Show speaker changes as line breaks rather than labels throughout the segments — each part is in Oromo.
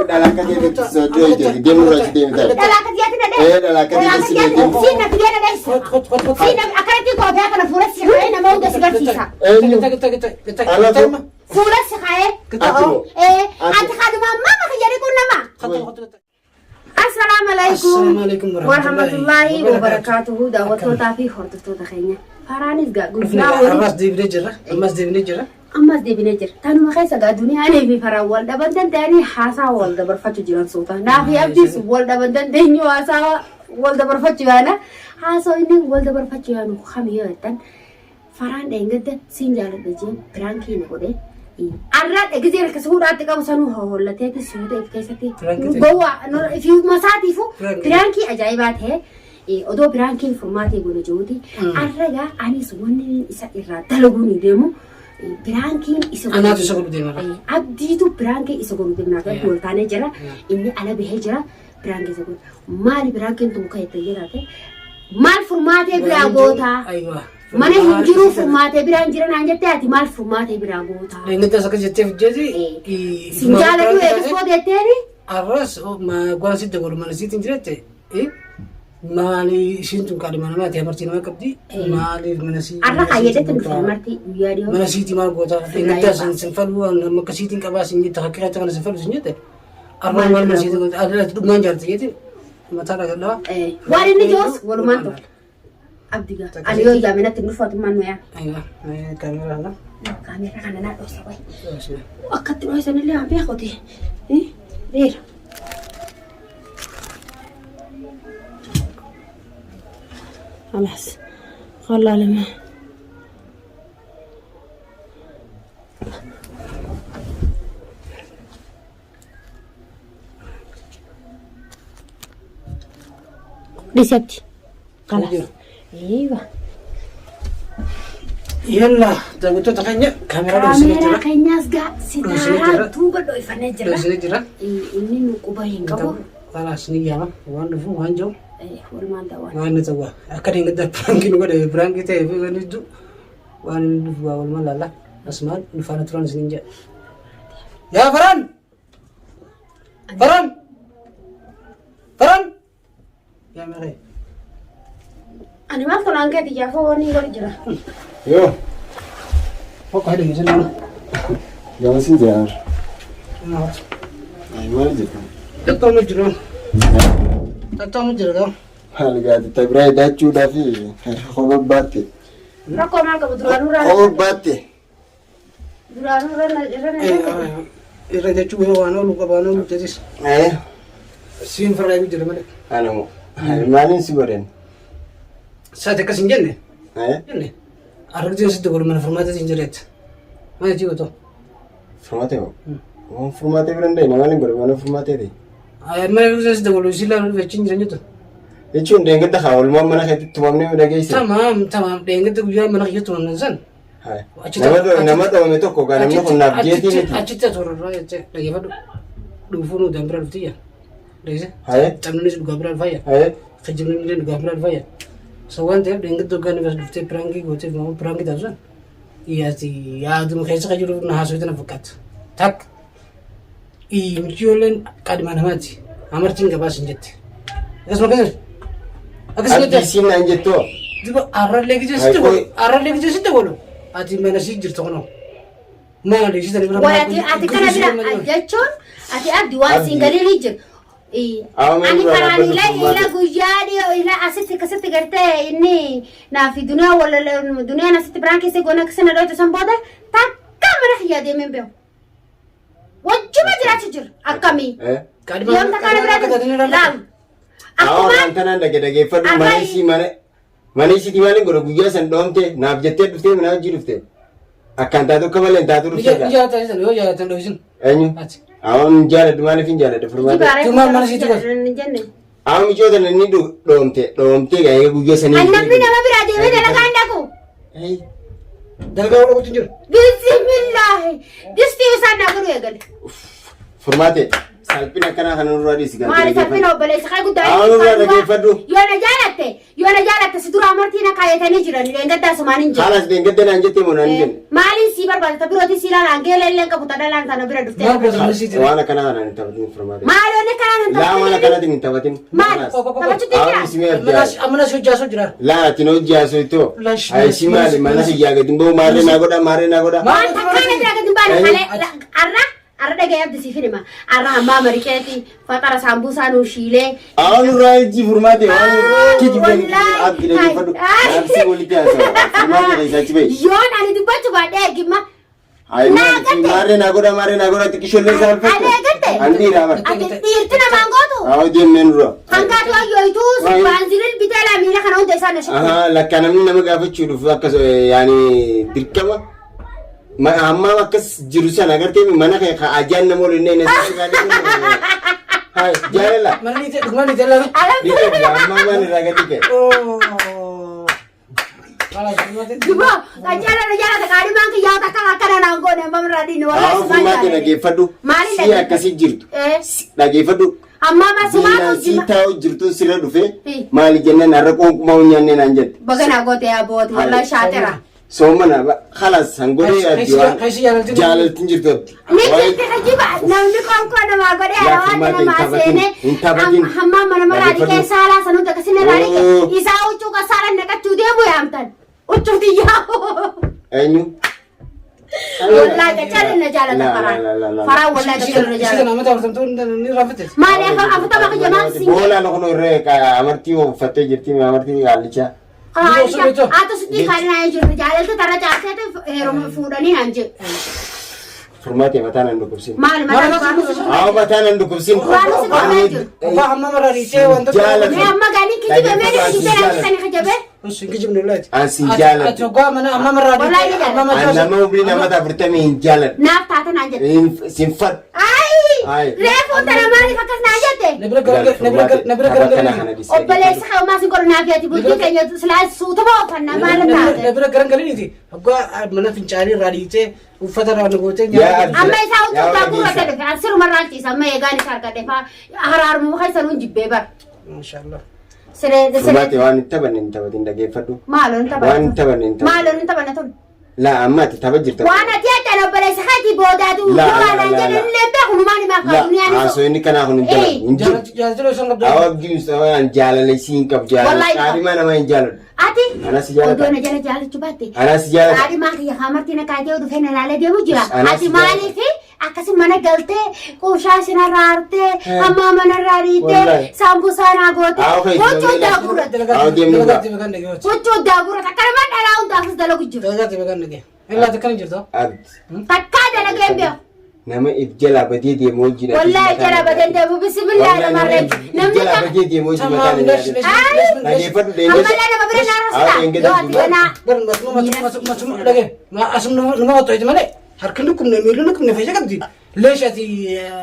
دلاكة دي بتسودوي ديمو راجع ديم تاني
دلاكة دي أتنا ده
دلاكة دي سينا
سينا في دينا ده سينا أكلتي كوبيا كنا فورس خاين ما هو ده سكر سيسا فورس خاين أنت خادم ما خياري كنا ما السلام عليكم ورحمة الله وبركاته دعوة تافي خرطة تخيني فرانيس قلنا
أمس دي بنجرة
أمس دي بنجر تانو ما خيسا قادوني أنا في فراول دبندن تاني حاسا والدا برفتو جيران صوتا نافي أبديس والدا بندن تانيو حاسا والدا برفتو أنا حاسا إني والدا برفتو أنا خمية فران دينجد سينجال بجيم برانكي نقوله أراد إجزير كسورة تكابو سانو هولا تيجي سودا إفكاساتي جوا في مساتي فو برانكي أجايبات هي أدو برانكي فورماتي يقولوا جودي أرجع أني سووني إسا إراد تلقوني ديمو برانكي إسا
أنا تشغل بدينا
أبديتو برانكي إسا قولوا ديمنا كقول تاني جرا إني أنا بهجرا برانكي إسا قول مالي برانكي أنتم كايتة مال فورماتي براغوتا
أيوة
mana hinjiru furmaatee biraan jiran aan jettee ati maal furmaatee biraa goota?
Inni tasaa kan jettee hojjeti.
Sinjaalatu eegisoo deetteeni?
Arras gola sitti godhu mana sitti hin jirette. Maali ishiin tun kaadhima namaa ta'e amartii nama qabdi. Maaliif mana sitti?
Arra kaayyadetti dhufe amartii guyyaa dhiyoo.
Mana sitti maal goota? Inni tasaa sinfaluu amma akka sitti hin qabaa sin jette hakkiraatti kana sinfaluu sin jette. Arra maal mana sitti goota? Adda dhugmaan jaarti jetti. Mataa dhagaa.
Waan inni joos walumaan ta'u. Abdiga. Ani yoo yaamina tinnu footummaan nuya.
Aywa. Kaamera kana.
Kaamera kana naa dhoosa wayi. Akkatti dhoosan illee aan beekuti. Beera. خلاص. خلا لما. ريسبتي. خلاص. ايوه
يلا دغتو تخنيا كاميرا
كاميرا كينياس غا سيتارا توبا دوي فنجرا
سيجرا
اني نقباين كبو
خلاص نيجا وان فو وانجو
ورمان دوان
وان توا اكدين قد فرانكي نقول فرانكي تي فنجو وان فو والما لا اسمع نفانا ترانس نينجا يا فران فران فران يا مري
أنا ما أفهم عنك تيجي فوق نيجي رجلا.
يو.
فوق هذا يجينا.
جالس نجار.
نعم.
أي ما نجيكم.
تطعم الجرا. تطعم الجرا.
هل قاعد تبرأ داتشو دافي خبر باتي.
ركوا معك بدرانورا.
خبر باتي.
درانورا نجرا.
إذا داتشو هو أنا لو كبانو متجس.
إيه.
سين فراي بيجرا مالك.
أنا مو. ما ننسي برين.
ساعتك كسين جنة.
إيه.
جنة. أرجع سيد تقول من فرماتة سينجرت. ما يجي وتو.
فرماتة هو. هو فرماتة برندي نمالين قرب أنا فرماتة دي.
ما يرجع سيد تقول وسيلة وفيتشين جنة.
يجون دينك دخل ما منا خيط تمامني ولا جيسي.
تمام دينك تقول من خيط من نزل.
هاي. نمط أو متوقع كان نمط نبجيتي نتي.
أشتى تورا راي أشتى لكن فدو دوفونو دمبر الفتية. ليش؟
هاي.
تمنيش بقبر الفاية.
هاي.
خجلني من بقبر الفاية. سوان تيب دينك تقول بس دفتي برانكي قلت ما برانكي تازن. يا دم خيس خجلو نهاسو يتنا فكات. تك. مجيولن كادمان هماتي. أمرتين كباس نجت. اسمع كذا.
أكيد سين نجتو.
تبى أراد لك جالس تقولو. أتي من سيد جرتونو. ما ليش تاني برا.
أتي كنا برا أجتون. أتي أبدي واسينغالي ريجر. أنا كراني لا جوجاني إلا أسيت كسيت قرتة إني نافي دنيا ولا دنيا نسيت برانكي سيقولنا كسنا لو تسمبوده تكمل خيا دي من بيو وجه ما جرى تجر أكمي يوم تكاني برا لا
أكمل أنا دقيقة فدو مانيسي دي مالين غرو جوجا سندومته نافجته دفته منا جيرفته أكان تادو كمال تادو رفته
يا تاجن يا تندوسين
أنيو أون جالد ماني فين جالد فرماتة
cuma mana sih tuh
أون جود نني دومته كأي جوجا سني
أنا بينا ما بيرادي بينا لكان داكو
dalam orang tunjuk
Bismillah disti usana guru ya gal
فرماتة salphina kana kanaan dura dhiisi galtee.
Maali salphina obboleessa kee guddaa.
Aanuraa dhageeffadhu.
Yoo na jaalatte si dura amartii na kaayatanii jiran leengaddaa sumaan hin jiru.
Haalas leengaddaa naan jettee moo naan jenne.
Maaliin si barbaada tabirooti si laala angela illee qabu tadhalaan sana bira dhuftee.
Maal gosa misiiti?
Waan akkana kana hin taphatin furmaate.
Maalonni kanaan hin
Laa waan akkana hin taphatin.
Maal? Taphachuutti jira.
Amana hojjaasu jira.
Laa ati na hojjaasu itoo. Ayi maali mana si yaa gadi mboo maarree naa godha maarree naa godha.
Waan takkaana jira gadi baale arra dhagee abdi si filima arra ammaa mariqeeti fatara saambusaa nuu shiilee.
Awwan irraa ijji furmaate waan kijibeen abdi dhagee fadhu. Naafsi walitti haasawa. Furmaate keessaa achi bahi.
Yoon ani dubbachuu baadhee eegimma.
Ayi maarree naa godha xiqqishoollee saalfatu.
Alee gatte.
Andiidhaa bara.
Ati dhiirti namaan gootu.
Awwa deemneen dura.
Hangaatu ayyooyituu baanziliin bitee laamiila kana hunda isaa na shiilee.
Lakka namni nama gaafachuu dhufu akkas yaani dirqama. Amma akkas jiru sana agartee mana ka ajaan nama waliin ne nasi gaadhi. Hai jaalala.
Mana ni teh, mana ni teh lagi?
Amma mana ragati ke?
Oh. Kalau semua teh.
Duba, jaalala kaadi maan ki yaata kana naangoo ne amma radii wala
Aku mati dhageeffadhu. Si akkasi jirtu. Dhageeffadhu.
Amma masumaatu
si taa'u jirtu sirra dhufe maali jennaan har'a qoonquma nyaanne naan jette.
Bagana goote abooti wallahi shaatira.
Soomana khalas hangoree jaalaltiin jirtu.
Ni jirti kajiba namni qoonqoo namaa godhee hawaasa namaa seene hamma mana maraadhi keessaa laa sanuuta akkasina raadhi isaa huccuu qasaala naqachuu deemu yaamtan huccuu xiyyaa.
Eenyu?
Wallahi gacharri na jaalata faraan wallahi gacharri na jaalata.
Sisi nama tahu tentu ni rafet.
Maali afata bakka jamaa singi.
Bola no kono irree amartii uffattee jirti amartii haallichaa.
Atu sitti kan na jiru jaalalta tara jaalatee heeruma fuudhanii naan jedhu.
Furmaate mataan hin dhukkubsin.
Maali
mataan hin dhukkubsin.
Apa amma mara rice wanta.
Me amma gani kijibe me ni kijibe na kisani kajabe.
Usin kijib ni ulat.
Ansi jaalat.
Atu gua mana amma mara rice.
Nama ubli nama ta furtame hin jaalat.
Naaf taate naan jedhu.
Sinfat.
Ai. Reefu tara maali fakkas naan jette.
Nebra garang.
Obboleessa ka'umaa sin qornaa fi ati bultii keenya silaa suutuma oofannaa maal taate.
Nebra garang galii niti. Gua mana fincaanii raadhiite uffata raadhu gootee nyaata.
Amma isaa huccuu gurra dhufe asiruma raanchiisa amma eegaan isaa argadhe faa haraarumuu keessa nuun jibbee bara.
Mashallah.
Furmaate waan hin taphanne hin taphatin dhageeffadhu.
Maaloo hin taphanne.
Waan hin taphanne hin taphanne.
Maaloo hin taphanne tun.
Laa amma ati tapha jirta.
Waan ati addan obboleessa keetii boodaatu waan jedhan lebbee kunumaan himaa qabu ni ani.
Haasoo inni kanaa kun hin taphatu. Hin jiru.
Jaalatee osoo qabdaa.
Awwa abdiin waan jaalala isiin qabu jaalala. Qaadhimaa nama hin jaaladhu.
Ati
Anas jaalata.
odoo na jala jaalachuu baatte.
Anas jaalata.
Qaadhimaa kiyya haamartii na kaatee dhufee na laalee deemu jira. Ati maaliif akkasi mana galtee quushaa sin harraartee hammaa mana irraa dhiitee saambusaa naa gootee huccuu daagurratti. Huccuu daagurratti akkana dhalaa hundaafis dalagu jiru.
Dalagaa beekan nage. Illaa takkan jirta.
Takkaa dalagee beeku.
Nama if jala badee deemu wajjin.
Wallahi jala badee deemu bismillah nama reefu. Namni
jala badee deemu wajjin mataan hin yaadatu. Dhageeffadhu deengessa.
Ammallee nama bira naa rasta. Yoo ati ganaa.
Masuma dhage. Asum nama otoo iti malee. Harkinni kumne miilli kumne fayyada qabdi. Leesh ati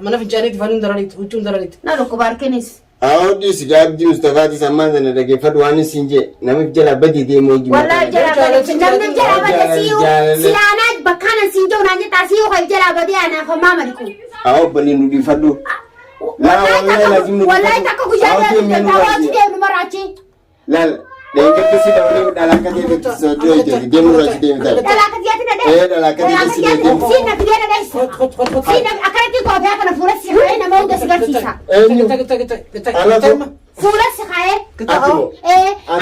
mana fincaaniitti faniin darariitti huccuun darariitti.
Na dhukkuba harkinis.
Awwadis gaabdii Mustafaatis ammaan sana dhageeffadhu waan isin jee nama if jala badee deemu wajjin.
Wallahi jala badee namni jala badee siyuu silaanaa bakkaana siin ta'u naan jettaa siyuu kan jala badee anaaf ammaa madiku.
Awwa baliin nu dhiifadhu.
Wallahi takka guyyaa daawwatu deemnu maraachi.
Laal deeggarta si dabalee dhalaa deemtu soddoo hojjetu deemu irratti deemtaa.
Dhalaa katiyaatti na deemu.
Dhalaa katiyaatti si deemu.
Siin na fidee na deessu. Siin akkanatti koofee kana fuula si kaa'ee nama hunda si garsiisa. Fuula si kaa'ee.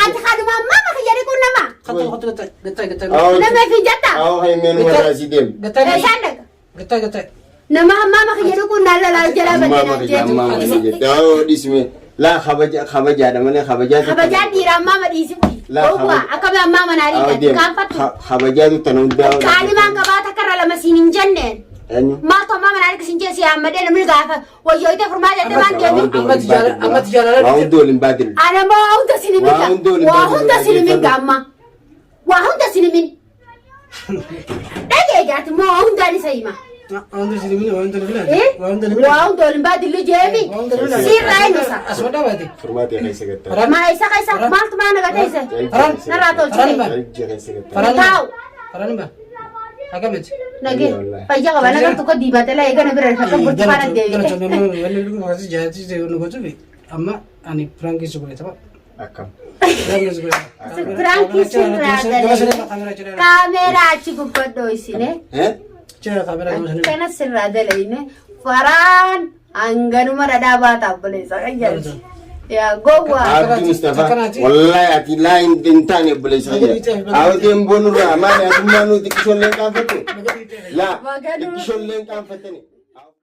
Ati kaduma amma fayyadee kun nama. Nama fi jatta.
Awwa haimeen warraa si deemu.
Isaan dhaga. Nama amma fayyadee kun naalala jala badee na jeetu.
Awwa dhisme. Laa kabajaadha malee kabajaa.
Kabajaa dhiiraa amma madhiisi kun. Akkami amma manaa dhiigaa gaanfattu.
Kabajaatu tan hundaa.
Qaalimaan gabaata karra lama siin hin jenneen. Maaltu amma manaa dhiigaa siin jee si hammadee namni gaafa wayyooyitee furmaa jedhee maan deemi.
Ammatti jaalala.
Waa hundi waliin baadilu.
Ana moo waa hunda sin himin. Waa hunda sin himin gaamma. Waa hunda sin himin. Dhagee gaati moo waa hundaan isa hima.
Waanti sinimini waanti nafila.
Waa hunda waliin baadilu jeemi. Sirraa eenyusa.
Asuma dhaabate.
Furmaatee keessa gattaa.
Maa isa keessa maaltu maa nagateessa. Narraa tolchite. Taa'u.
Faranimba. Akamet.
Nage fayyaa qaba nagar tokko diibatee la eegana bira fakka burtukaana deebi'e.
Wanni lugu fakkaatu jaalatis ta'e wanni gochuufi amma ani pirankii sugulee tapha
akkam.
Prank sirraa kaameeraa achi gubbadhoo isine. Kana sirraa dalayne faraan hanganuma dhadhaa baataaf buleessa qayyaati. Yaa gowwa.
Abdi Mustafa wallahi ati laa hin taane buleessa qayyaati. Awwatiin boonurraa maali ati maanuu xiqqishoolleen qaanfatte? Laa xiqqishoolleen qaanfattani.